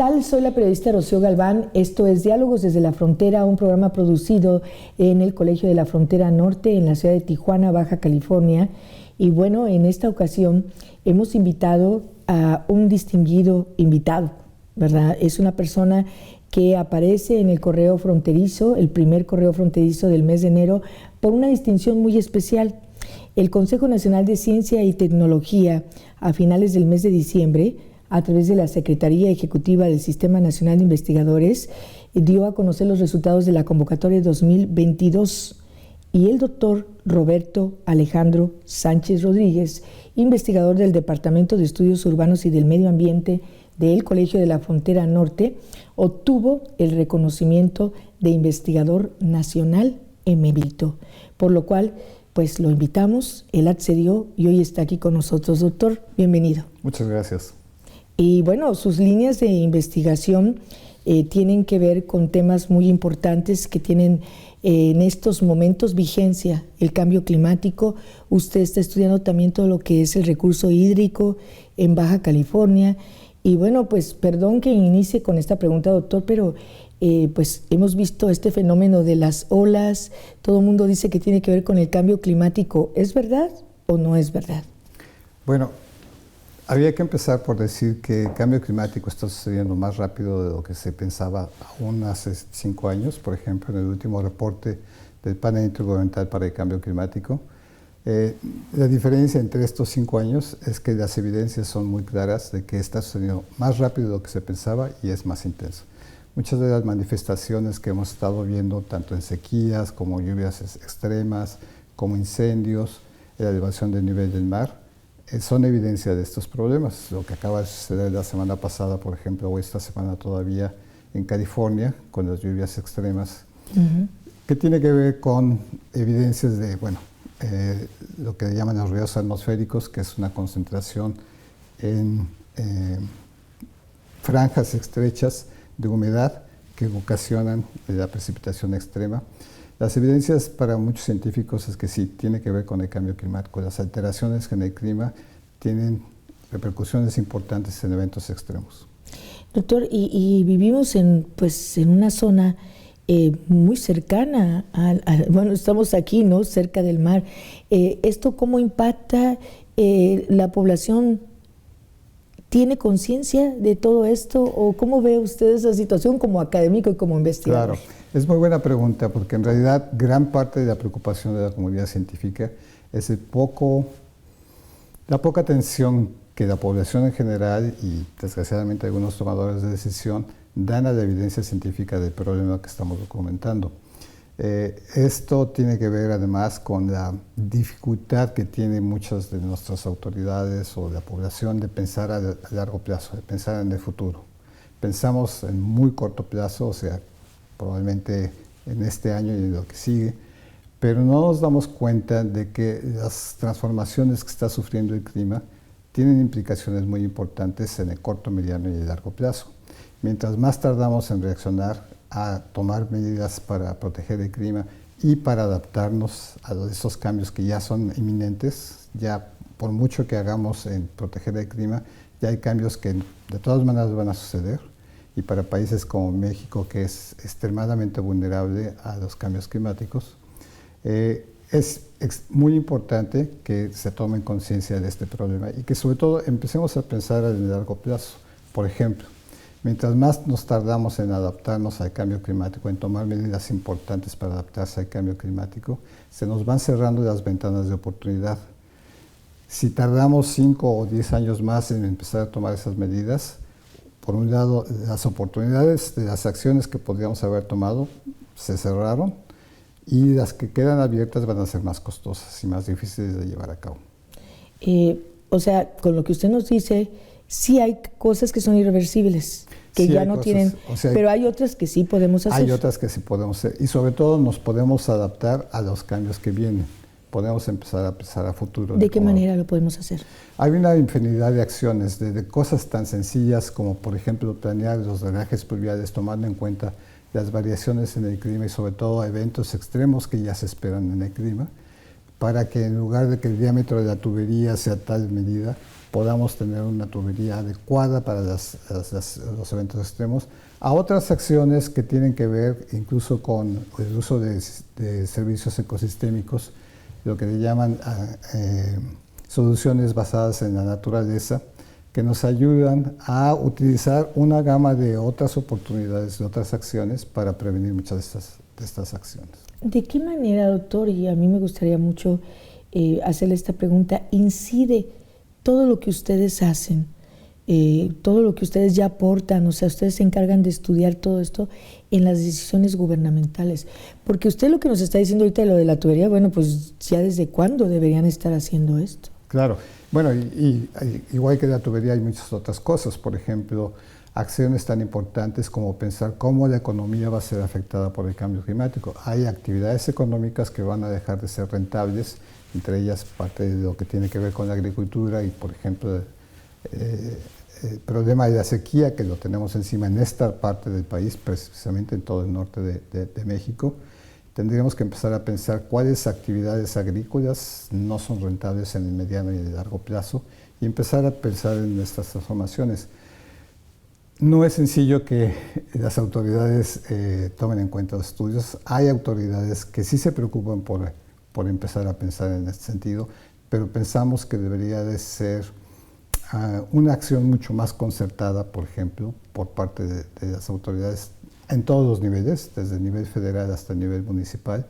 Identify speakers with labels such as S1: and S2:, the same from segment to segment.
S1: tal? Soy la periodista Rocío Galván. Esto es Diálogos desde la Frontera, un programa producido en el Colegio de la Frontera Norte en la ciudad de Tijuana, Baja California. Y bueno, en esta ocasión hemos invitado a un distinguido invitado, ¿verdad? Es una persona que aparece en el correo fronterizo, el primer correo fronterizo del mes de enero, por una distinción muy especial. El Consejo Nacional de Ciencia y Tecnología, a finales del mes de diciembre, a través de la Secretaría Ejecutiva del Sistema Nacional de Investigadores, dio a conocer los resultados de la convocatoria 2022. Y el doctor Roberto Alejandro Sánchez Rodríguez, investigador del Departamento de Estudios Urbanos y del Medio Ambiente del Colegio de la Frontera Norte, obtuvo el reconocimiento de investigador nacional emérito, por lo cual pues lo invitamos, él accedió y hoy está aquí con nosotros. Doctor, bienvenido.
S2: Muchas gracias.
S1: Y bueno, sus líneas de investigación tienen que ver con temas muy importantes que tienen en estos momentos vigencia, el cambio climático. Usted está estudiando también todo lo que es el recurso hídrico en Baja California. Y bueno, pues perdón que inicie con esta pregunta, doctor, pero pues hemos visto este fenómeno de las olas. Todo el mundo dice que tiene que ver con el cambio climático. ¿Es verdad o no es verdad?
S2: Bueno, había que empezar por decir que el cambio climático está sucediendo más rápido de lo que se pensaba aún hace 5 años. Por ejemplo, en el último reporte del Panel Intergubernamental para el Cambio Climático, la diferencia entre estos 5 años es que las evidencias son muy claras de que está sucediendo más rápido de lo que se pensaba y es más intenso. Muchas de las manifestaciones que hemos estado viendo, tanto en sequías como lluvias extremas, como incendios, la elevación del nivel del mar, son evidencia de estos problemas. Lo que acaba de suceder la semana pasada, por ejemplo, o esta semana todavía en California, con las lluvias extremas, que tiene que ver con evidencias de, bueno, lo que llaman los ruidos atmosféricos, que es una concentración en franjas estrechas de humedad que ocasionan la precipitación extrema. Las evidencias para muchos científicos es que sí, tiene que ver con el cambio climático. Las alteraciones en el clima tienen repercusiones importantes en eventos extremos.
S1: Doctor, y vivimos en una zona muy cercana, bueno, estamos aquí, ¿no?, cerca del mar. ¿Esto cómo impacta? ¿La población tiene conciencia de todo esto? ¿O cómo ve usted esa situación como académico y como investigador?
S2: Claro, es muy buena pregunta, porque en realidad gran parte de la preocupación de la comunidad científica es la poca atención que la población en general y desgraciadamente algunos tomadores de decisión dan a la evidencia científica del problema que estamos documentando. Esto tiene que ver además con la dificultad que tienen muchas de nuestras autoridades o la población de pensar a largo plazo, de pensar en el futuro. Pensamos en muy corto plazo, o sea, probablemente en este año y en lo que sigue, pero no nos damos cuenta de que las transformaciones que está sufriendo el clima tienen implicaciones muy importantes en el corto, mediano y el largo plazo. Mientras más tardamos en reaccionar, a tomar medidas para proteger el clima y para adaptarnos a esos cambios que ya son inminentes, ya por mucho que hagamos en proteger el clima, ya hay cambios que de todas maneras van a suceder, y para países como México, que es extremadamente vulnerable a los cambios climáticos, es muy importante que se tomen conciencia de este problema y que sobre todo empecemos a pensar en el largo plazo. Por ejemplo, mientras más nos tardamos en adaptarnos al cambio climático, en tomar medidas importantes para adaptarse al cambio climático, se nos van cerrando las ventanas de oportunidad. Si tardamos 5 o 10 años más en empezar a tomar esas medidas, por un lado, las oportunidades de las acciones que podríamos haber tomado se cerraron y las que quedan abiertas van a ser más costosas y más difíciles de llevar a cabo.
S1: O sea, con lo que usted nos dice, sí hay cosas que son irreversibles, que sí ya no tienen, o sea, pero hay otras que sí podemos hacer.
S2: Hay otras que sí podemos hacer y sobre todo nos podemos adaptar a los cambios que vienen. Podemos empezar a pensar a futuro.
S1: ¿De qué manera lo podemos hacer?
S2: Hay una infinidad de acciones, desde cosas tan sencillas como, por ejemplo, planear los drenajes pluviales tomando en cuenta las variaciones en el clima y sobre todo eventos extremos que ya se esperan en el clima, para que en lugar de que el diámetro de la tubería sea tal medida, podamos tener una tubería adecuada para los eventos extremos, a otras acciones que tienen que ver incluso con el uso de servicios ecosistémicos, lo que le llaman soluciones basadas en la naturaleza, que nos ayudan a utilizar una gama de otras oportunidades, de otras acciones para prevenir muchas de estas acciones.
S1: ¿De qué manera, doctor, y a mí me gustaría mucho hacerle esta pregunta, incide todo lo que ustedes hacen, todo lo que ustedes ya aportan, o sea, ustedes se encargan de estudiar todo esto en las decisiones gubernamentales? Porque usted lo que nos está diciendo ahorita de lo de la tubería, bueno, pues ya desde cuándo deberían estar haciendo esto.
S2: Claro, bueno, y igual que la tubería hay muchas otras cosas, por ejemplo, acciones tan importantes como pensar cómo la economía va a ser afectada por el cambio climático. Hay actividades económicas que van a dejar de ser rentables, entre ellas parte de lo que tiene que ver con la agricultura y, por ejemplo, el problema de la sequía, que lo tenemos encima en esta parte del país, precisamente en todo el norte de México. Tendríamos que empezar a pensar cuáles actividades agrícolas no son rentables en el mediano y el largo plazo y empezar a pensar en estas transformaciones. No es sencillo que las autoridades tomen en cuenta los estudios. Hay autoridades que sí se preocupan por empezar a pensar en este sentido, pero pensamos que debería de ser una acción mucho más concertada, por ejemplo, por parte de las autoridades en todos los niveles, desde el nivel federal hasta el nivel municipal,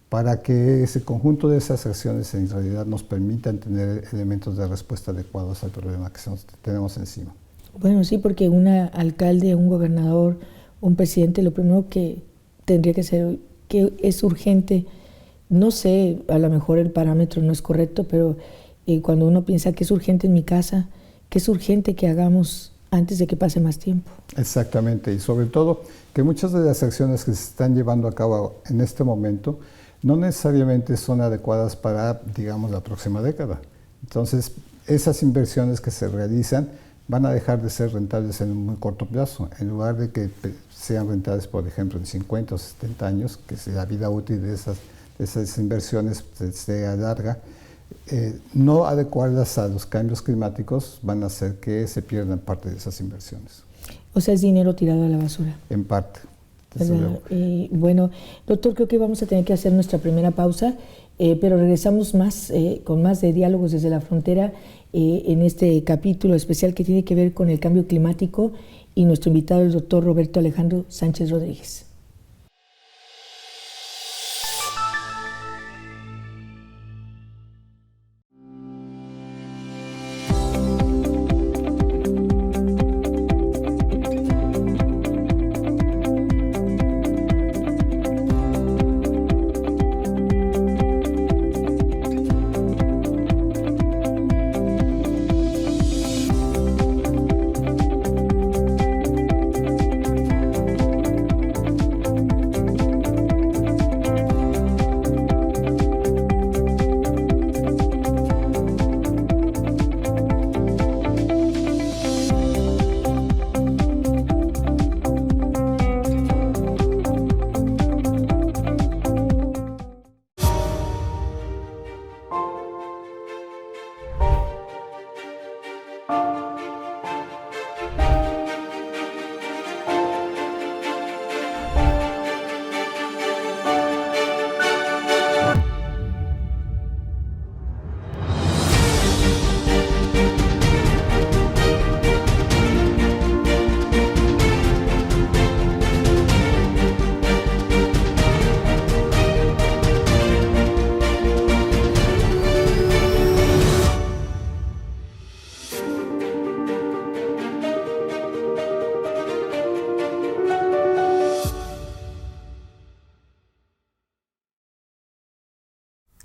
S2: para que ese conjunto de esas acciones en realidad nos permitan tener elementos de respuesta adecuados al problema que tenemos encima.
S1: Bueno, sí, porque un alcalde, un gobernador, un presidente, lo primero que tendría que ser, que es urgente, no sé, a lo mejor el parámetro no es correcto, pero cuando uno piensa que es urgente en mi casa, que es urgente que hagamos antes de que pase más tiempo.
S2: Exactamente, y sobre todo que muchas de las acciones que se están llevando a cabo en este momento no necesariamente son adecuadas para, digamos, la próxima década. Entonces, esas inversiones que se realizan van a dejar de ser rentables en un muy corto plazo. En lugar de que sean rentables, por ejemplo, en 50 o 70 años, que la vida útil de esas inversiones sea larga, no adecuarlas a los cambios climáticos van a hacer que se pierdan parte de esas inversiones.
S1: O sea, es dinero tirado a la basura.
S2: En parte.
S1: Bueno, doctor, creo que vamos a tener que hacer nuestra primera pausa, pero regresamos con más de Diálogos desde la Frontera en este capítulo especial que tiene que ver con el cambio climático, y nuestro invitado es el doctor Roberto Alejandro Sánchez Rodríguez.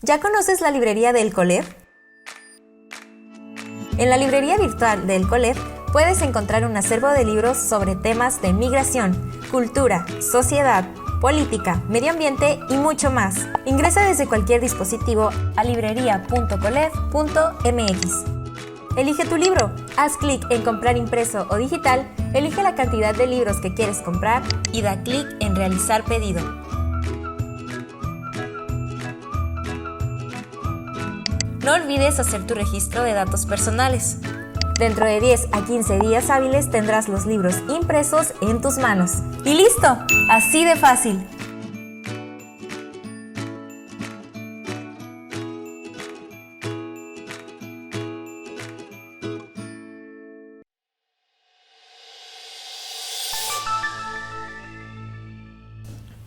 S3: ¿Ya conoces la librería del Coler? En la librería virtual del Coler puedes encontrar un acervo de libros sobre temas de migración, cultura, sociedad, política, medio ambiente y mucho más. Ingresa desde cualquier dispositivo a librería.coler.mx. Elige tu libro, haz clic en comprar impreso o digital, elige la cantidad de libros que quieres comprar y da clic en realizar pedido. no olvides hacer tu registro de datos personales. Dentro de 10 a 15 días hábiles tendrás los libros impresos en tus manos. ¡Y listo! ¡Así de fácil!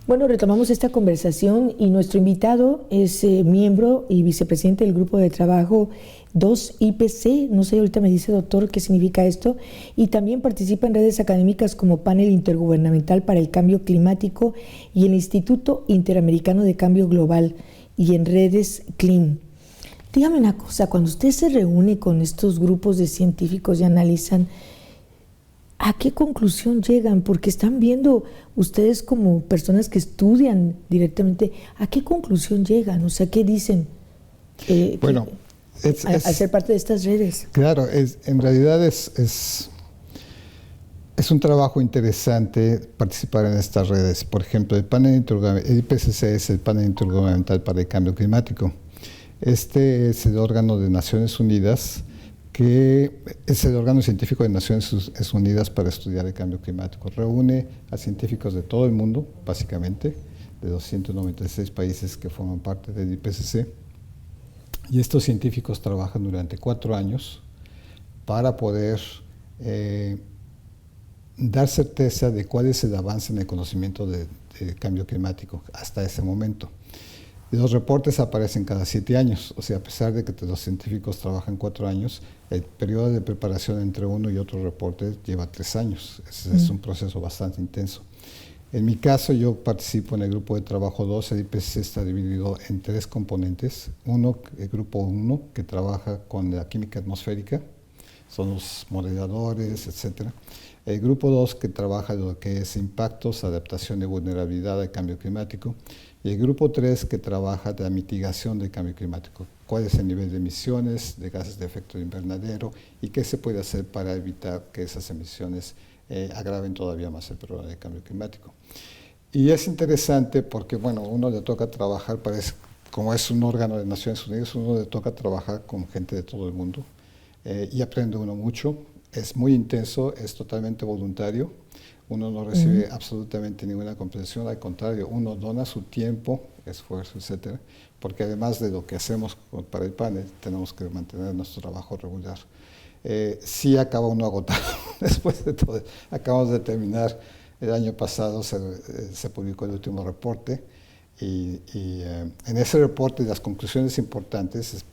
S1: Bueno, retomamos esta conversación y nuestro invitado es miembro y vicepresidente del Grupo de Trabajo 2IPC. No sé, ahorita me dice, doctor, qué significa esto. Y también participa en redes académicas como Panel Intergubernamental para el Cambio Climático y el Instituto Interamericano de Cambio Global y en redes CLIM. Dígame una cosa, cuando usted se reúne con estos grupos de científicos y analizan, ¿a qué conclusión llegan? Porque están viendo ustedes como personas que estudian directamente, ¿a qué conclusión llegan? O sea, ¿qué dicen al ser parte de estas redes?
S2: Claro, en realidad es un trabajo interesante participar en estas redes. Por ejemplo, el IPCC es el Panel Intergubernamental para el Cambio Climático. Este es el órgano de Naciones Unidas, que es el órgano científico de Naciones Unidas para estudiar el cambio climático. Reúne a científicos de todo el mundo, básicamente, de 296 países que forman parte del IPCC. Y estos científicos trabajan durante 4 años para poder dar certeza de cuál es el avance en el conocimiento del cambio climático hasta ese momento. Los reportes aparecen cada 7 años, o sea, a pesar de que los científicos trabajan 4 años, el periodo de preparación entre uno y otro reporte lleva 3 años. Es un proceso bastante intenso. En mi caso, yo participo en el grupo de trabajo 2. El IPCC está dividido en 3 componentes. El grupo 1, que trabaja con la química atmosférica, son los modeladores, etc. El grupo 2, que trabaja lo que es impactos, adaptación y vulnerabilidad al cambio climático. Y el grupo 3, que trabaja de la mitigación del cambio climático. ¿Cuál es el nivel de emisiones de gases de efecto invernadero y qué se puede hacer para evitar que esas emisiones agraven todavía más el problema del cambio climático? Y es interesante porque, bueno, uno le toca trabajar, como es un órgano de Naciones Unidas, uno le toca trabajar con gente de todo el mundo y aprende uno mucho. Es muy intenso, es totalmente voluntario. Uno no recibe absolutamente ninguna compensación, al contrario, uno dona su tiempo, esfuerzo, etcétera, porque además de lo que hacemos para el panel, tenemos que mantener nuestro trabajo regular. Sí acaba uno agotado después de todo. Acabamos de terminar, el año pasado se publicó el último reporte y en ese reporte las conclusiones importantes,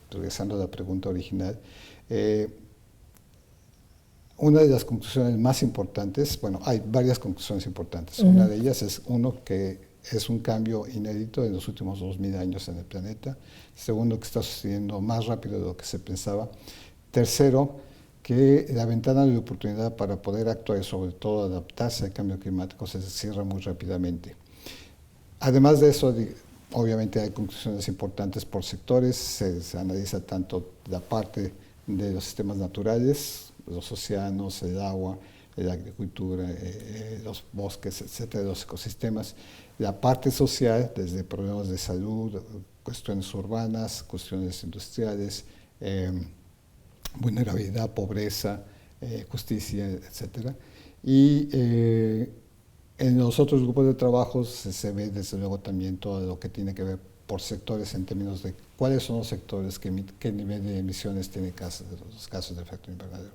S2: regresando a la pregunta original, una de las conclusiones más importantes, bueno, hay varias conclusiones importantes. Una de ellas es, que es un cambio inédito en los últimos 2000 años en el planeta. Segundo, que está sucediendo más rápido de lo que se pensaba. Tercero, que la ventana de oportunidad para poder actuar y sobre todo adaptarse al cambio climático se cierra muy rápidamente. Además de eso, obviamente hay conclusiones importantes por sectores. Se analiza tanto la parte de los sistemas naturales, los océanos, el agua, la agricultura, los bosques, etcétera, los ecosistemas. La parte social, desde problemas de salud, cuestiones urbanas, cuestiones industriales, vulnerabilidad, pobreza, justicia, etcétera. Y en los otros grupos de trabajo se ve desde luego también todo lo que tiene que ver por sectores en términos de cuáles son los sectores, qué nivel de emisiones tienen los gases de efecto invernadero.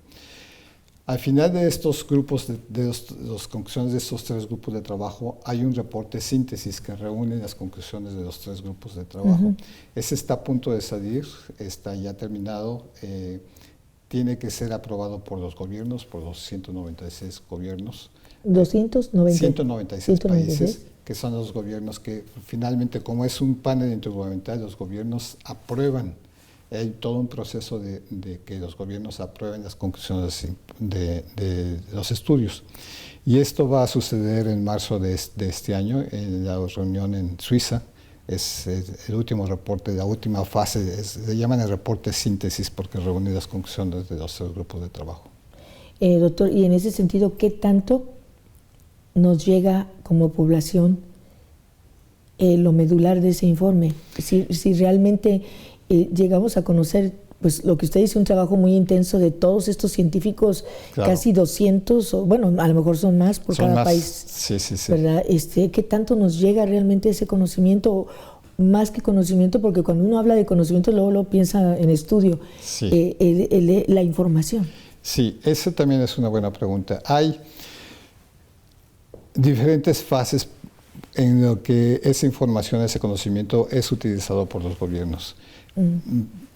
S2: Al final de estos grupos, de las conclusiones de estos 3 grupos de trabajo, hay un reporte síntesis que reúne las conclusiones de los 3 grupos de trabajo. Ese está a punto de salir, está ya terminado, tiene que ser aprobado por los gobiernos, por los 196 gobiernos. 196 países, que son los gobiernos que finalmente, como es un panel intergubernamental, los gobiernos aprueban. Hay todo un proceso de que los gobiernos aprueben las conclusiones de los estudios. Y esto va a suceder en marzo de este año, en la reunión en Suiza. Es el último reporte, la última fase, se llaman el reporte síntesis porque reúne las conclusiones de los 3 grupos de trabajo.
S1: Doctor, y en ese sentido, ¿qué tanto nos llega como población lo medular de ese informe? Si realmente llegamos a conocer, pues lo que usted dice, un trabajo muy intenso de todos estos científicos, claro, casi 200, o bueno, a lo mejor son más por cada país.
S2: Sí.
S1: ¿Verdad? ¿Qué tanto nos llega realmente ese conocimiento? Más que conocimiento, porque cuando uno habla de conocimiento luego lo piensa en estudio, sí. La información.
S2: Sí, eso también es una buena pregunta. Hay diferentes fases en lo que esa información, ese conocimiento es utilizado por los gobiernos.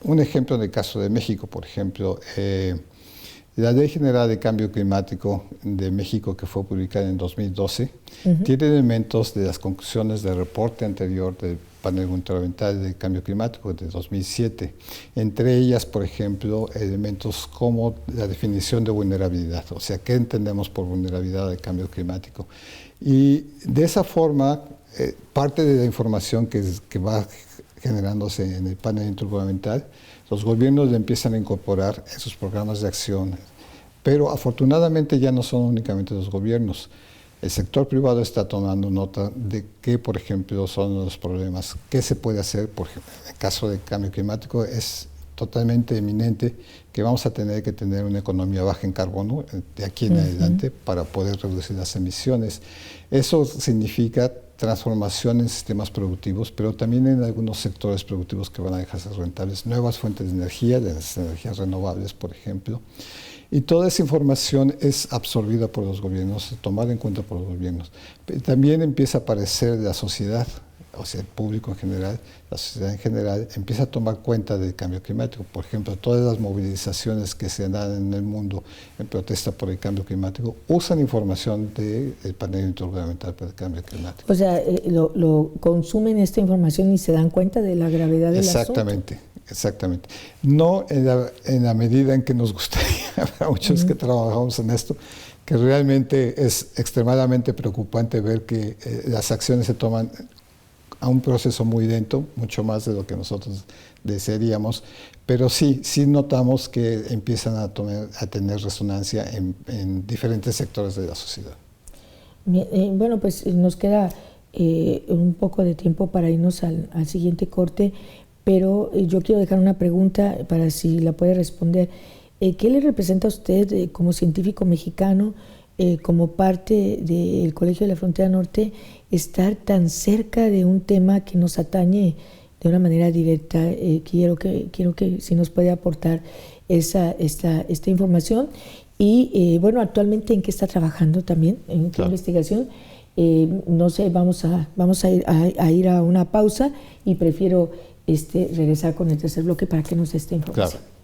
S2: Un ejemplo del caso de México, por ejemplo, la Ley General de Cambio Climático de México, que fue publicada en 2012, tiene elementos de las conclusiones del reporte anterior del Panel Intergubernamental de Cambio Climático de 2007. Entre ellas, por ejemplo, elementos como la definición de vulnerabilidad, o sea, ¿qué entendemos por vulnerabilidad al cambio climático? Y de esa forma, parte de la información que va generándose en el panel intergubernamental, los gobiernos le empiezan a incorporar en sus programas de acción. Pero afortunadamente ya no son únicamente los gobiernos. El sector privado está tomando nota de qué, por ejemplo, son los problemas, qué se puede hacer. Por ejemplo, en el caso del cambio climático es totalmente eminente que vamos a tener que tener una economía baja en carbono de aquí en adelante para poder reducir las emisiones. Eso significa transformación en sistemas productivos, pero también en algunos sectores productivos que van a dejar de ser rentables, nuevas fuentes de energía, de las energías renovables, por ejemplo. Y toda esa información es absorbida por los gobiernos, tomada en cuenta por los gobiernos. También empieza a aparecer la sociedad, o sea, el público en general, la sociedad en general, empieza a tomar cuenta del cambio climático. Por ejemplo, todas las movilizaciones que se dan en el mundo en protesta por el cambio climático usan información del panel intergubernamental para el cambio climático.
S1: O sea, lo consumen esta información y se dan cuenta de la gravedad del asunto.
S2: Exactamente. No en la medida en que nos gustaría, para muchos que trabajamos en esto, que realmente es extremadamente preocupante ver que las acciones se toman a un proceso muy lento, mucho más de lo que nosotros desearíamos, pero sí notamos que empiezan a tener resonancia en diferentes sectores de la sociedad.
S1: Bueno, pues nos queda un poco de tiempo para irnos al siguiente corte, pero yo quiero dejar una pregunta para si la puede responder. ¿Qué le representa a usted como científico mexicano, como parte del Colegio de la Frontera Norte, estar tan cerca de un tema que nos atañe de una manera directa? Quiero que si nos puede aportar esta información y bueno, actualmente en qué está trabajando también, en qué investigación. No sé, vamos a ir a una pausa y prefiero regresar con el tercer bloque para que nos dé esta información.
S2: Claro.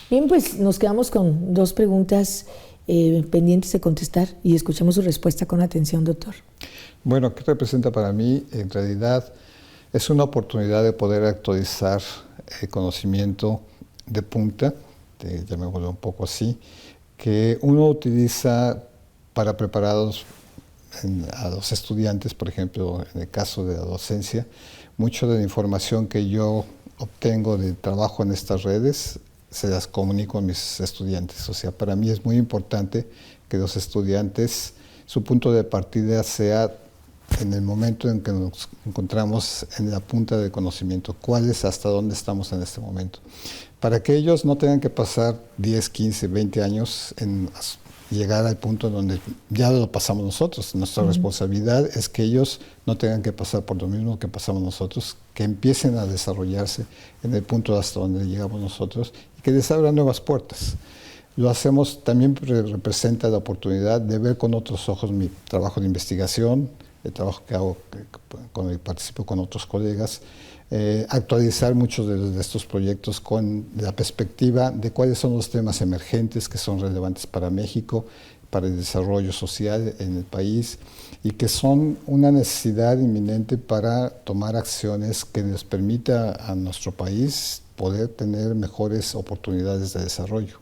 S1: Bien, pues nos quedamos con dos preguntas pendientes de contestar y escuchemos su respuesta con atención, doctor.
S2: Bueno, ¿qué representa para mí? En realidad es una oportunidad de poder actualizar el conocimiento de punta, llamémoslo un poco así, que uno utiliza para preparar a los estudiantes, por ejemplo, en el caso de la docencia. Mucho de la información que yo obtengo de trabajo en estas redes se las comunico a mis estudiantes. O sea, para mí es muy importante que los estudiantes, su punto de partida sea en el momento en que nos encontramos en la punta del conocimiento, cuál es, hasta dónde estamos en este momento. Para que ellos no tengan que pasar 10, 15, 20 años en llegar al punto donde ya lo pasamos nosotros. Nuestra responsabilidad es que ellos no tengan que pasar por lo mismo que pasamos nosotros, que empiecen a desarrollarse en el punto hasta donde llegamos nosotros y que les abran nuevas puertas. Lo hacemos, también representa la oportunidad de ver con otros ojos mi trabajo de investigación, el trabajo que hago, con el que participo con otros colegas, actualizar muchos de estos proyectos con la perspectiva de cuáles son los temas emergentes que son relevantes para México, para el desarrollo social en el país y que son una necesidad inminente para tomar acciones que les permita a nuestro país poder tener mejores oportunidades de desarrollo.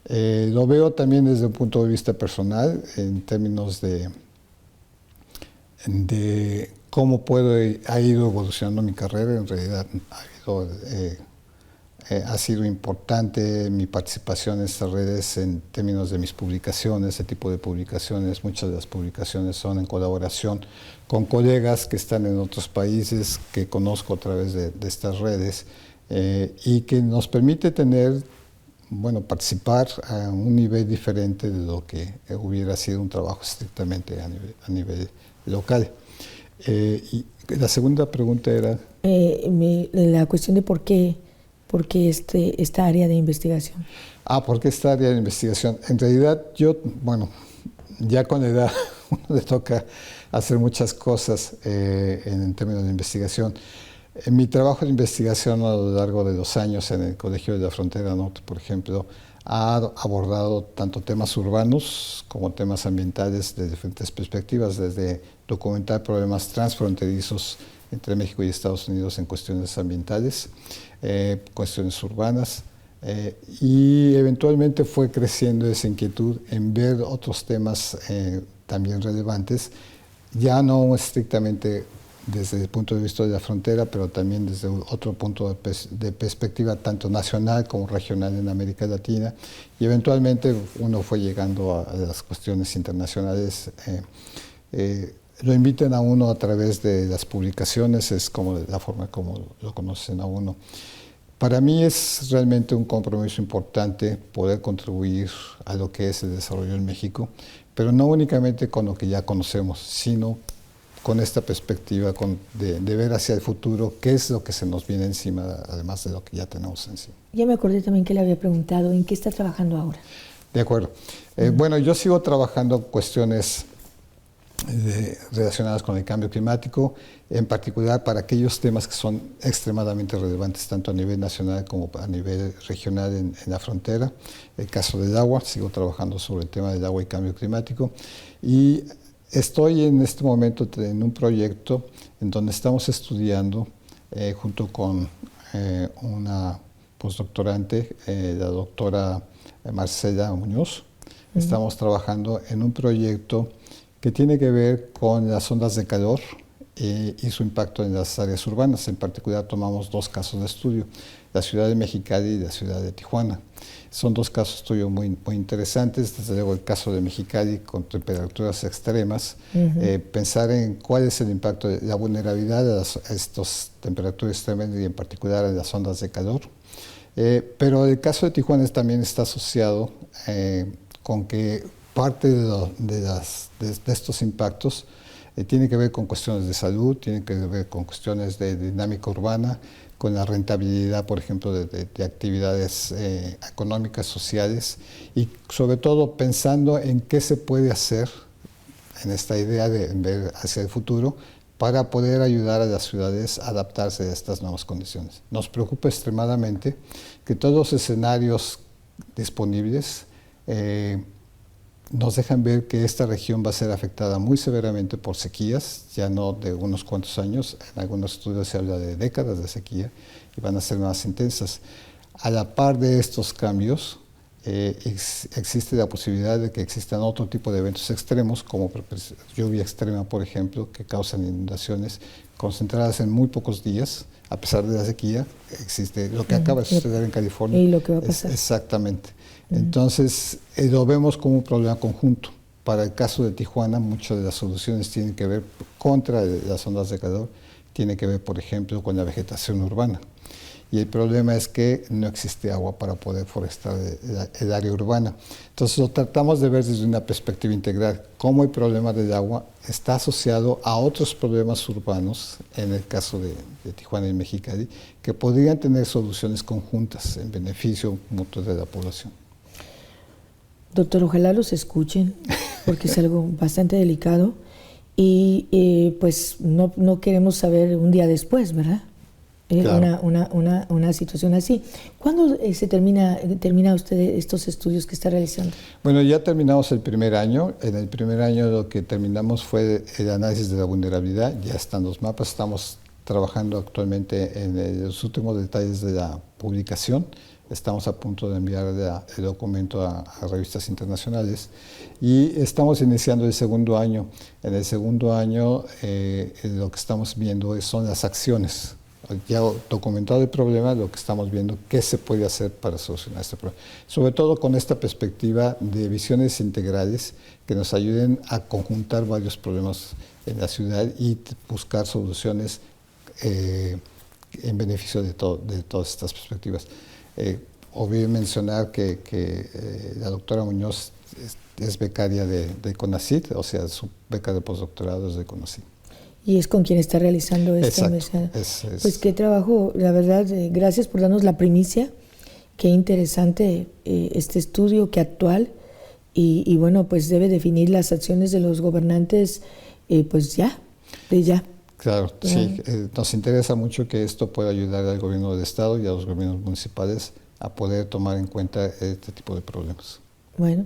S2: Lo veo también desde un punto de vista personal, en términos de cómo ha ido evolucionando mi carrera. En realidad ha sido importante mi participación en estas redes en términos de mis publicaciones, ese tipo de publicaciones. Muchas de las publicaciones son en colaboración con colegas que están en otros países, que conozco a través de estas redes, y que nos permite participar a un nivel diferente de lo que hubiera sido un trabajo estrictamente a nivel local. Y la segunda pregunta era...
S1: la cuestión de por qué esta área de investigación.
S2: ¿Por qué esta área de investigación? En realidad yo, ya con la edad uno le toca hacer muchas cosas en términos de investigación. En mi trabajo de investigación a lo largo de los años en el Colegio de la Frontera Norte, por ejemplo, ha abordado tanto temas urbanos como temas ambientales de diferentes perspectivas, desde documentar problemas transfronterizos entre México y Estados Unidos en cuestiones ambientales, cuestiones urbanas, y eventualmente fue creciendo esa inquietud en ver otros temas también relevantes, ya no estrictamente desde el punto de vista de la frontera, pero también desde otro punto de perspectiva tanto nacional como regional en América Latina, y eventualmente uno fue llegando a las cuestiones internacionales. Lo invitan a uno a través de las publicaciones, es como la forma como lo conocen a uno. Para mí es realmente un compromiso importante poder contribuir a lo que es el desarrollo en México, pero no únicamente con lo que ya conocemos, sino con esta perspectiva de ver hacia el futuro qué es lo que se nos viene encima, además de lo que ya tenemos encima.
S1: Ya me acordé también que le había preguntado en qué está trabajando ahora.
S2: De acuerdo. Yo sigo trabajando cuestiones relacionadas con el cambio climático, en particular para aquellos temas que son extremadamente relevantes tanto a nivel nacional como a nivel regional en la frontera. El caso del agua, sigo trabajando sobre el tema del agua y cambio climático, y estoy en este momento en un proyecto en donde estamos estudiando, junto con una postdoctorante, la doctora Marcela Muñoz, estamos trabajando en un proyecto que tiene que ver con las ondas de calor y su impacto en las áreas urbanas. En particular tomamos dos casos de estudio, la ciudad de Mexicali y la ciudad de Tijuana. Son dos casos de estudio muy interesantes. Desde luego el caso de Mexicali con temperaturas extremas, pensar en cuál es el impacto de la vulnerabilidad a estas temperaturas extremas y en particular a las ondas de calor. Pero el caso de Tijuana también está asociado con que parte de estos impactos tiene que ver con cuestiones de salud, tiene que ver con cuestiones de dinámica urbana, con la rentabilidad, por ejemplo, de actividades económicas, sociales, y sobre todo pensando en qué se puede hacer en esta idea de ver hacia el futuro para poder ayudar a las ciudades a adaptarse a estas nuevas condiciones. Nos preocupa extremadamente que todos los escenarios disponibles nos dejan ver que esta región va a ser afectada muy severamente por sequías, ya no de unos cuantos años, en algunos estudios se habla de décadas de sequía y van a ser más intensas. A la par de estos cambios, existe la posibilidad de que existan otro tipo de eventos extremos, como lluvia extrema, por ejemplo, que causan inundaciones concentradas en muy pocos días. A pesar de la sequía, existe lo que acaba de suceder en California.
S1: Y lo que va a pasar.
S2: Exactamente. Entonces, lo vemos como un problema conjunto. Para el caso de Tijuana, muchas de las soluciones tienen que ver contra las ondas de calor, tiene que ver, por ejemplo, con la vegetación urbana. Y el problema es que no existe agua para poder forestar el área urbana. Entonces lo tratamos de ver desde una perspectiva integral, cómo el problema del agua está asociado a otros problemas urbanos, en el caso de Tijuana y Mexicali, que podrían tener soluciones conjuntas en beneficio mutuo de la población.
S1: Doctor, ojalá los escuchen, porque es algo bastante delicado y pues no queremos saber un día después, ¿verdad? Claro. Una situación así. ¿Cuándo termina usted estos estudios que está realizando?
S2: Bueno, ya terminamos el primer año. En el primer año lo que terminamos fue el análisis de la vulnerabilidad. Ya están los mapas. Estamos trabajando actualmente en los últimos detalles de la publicación. Estamos a punto de enviar el documento a revistas internacionales y estamos iniciando el segundo año. En el segundo año lo que estamos viendo son las acciones. Ya documentado el problema, lo que estamos viendo, qué se puede hacer para solucionar este problema. Sobre todo con esta perspectiva de visiones integrales que nos ayuden a conjuntar varios problemas en la ciudad y buscar soluciones en beneficio de todas estas perspectivas. Olvidé mencionar que la doctora Muñoz es becaria de CONACYT, o sea, su beca de postdoctorado es de CONACYT.
S1: Y es con quien está realizando esta universidad. Pues qué trabajo, la verdad, gracias por darnos la primicia, qué interesante este estudio, qué actual, y bueno, pues debe definir las acciones de los gobernantes, pues ya.
S2: Claro, sí, nos interesa mucho que esto pueda ayudar al gobierno del estado y a los gobiernos municipales a poder tomar en cuenta este tipo de problemas.
S1: Bueno,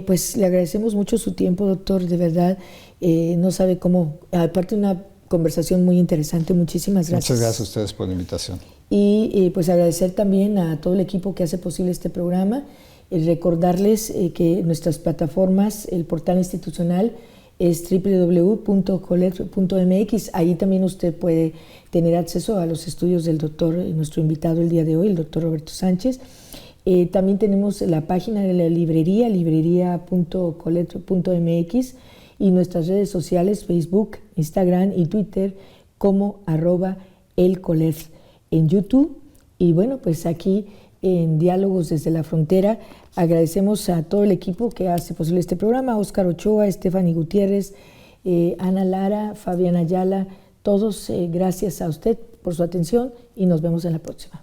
S1: pues le agradecemos mucho su tiempo, doctor, de verdad, no sabe cómo, aparte de una conversación muy interesante, muchísimas gracias.
S2: Muchas gracias a ustedes por la invitación.
S1: Y pues agradecer también a todo el equipo que hace posible este programa, recordarles que nuestras plataformas, el portal institucional es www.colet.mx, ahí también usted puede tener acceso a los estudios del doctor, nuestro invitado el día de hoy, el doctor Roberto Sánchez. También tenemos la página de la librería, librería.colet.mx, y nuestras redes sociales, Facebook, Instagram y Twitter, como @elcolet en YouTube. Y bueno, pues aquí en Diálogos desde la Frontera agradecemos a todo el equipo que hace posible este programa, Óscar Ochoa, Stephanie Gutiérrez, Ana Lara, Fabiana Ayala, todos gracias a usted por su atención y nos vemos en la próxima.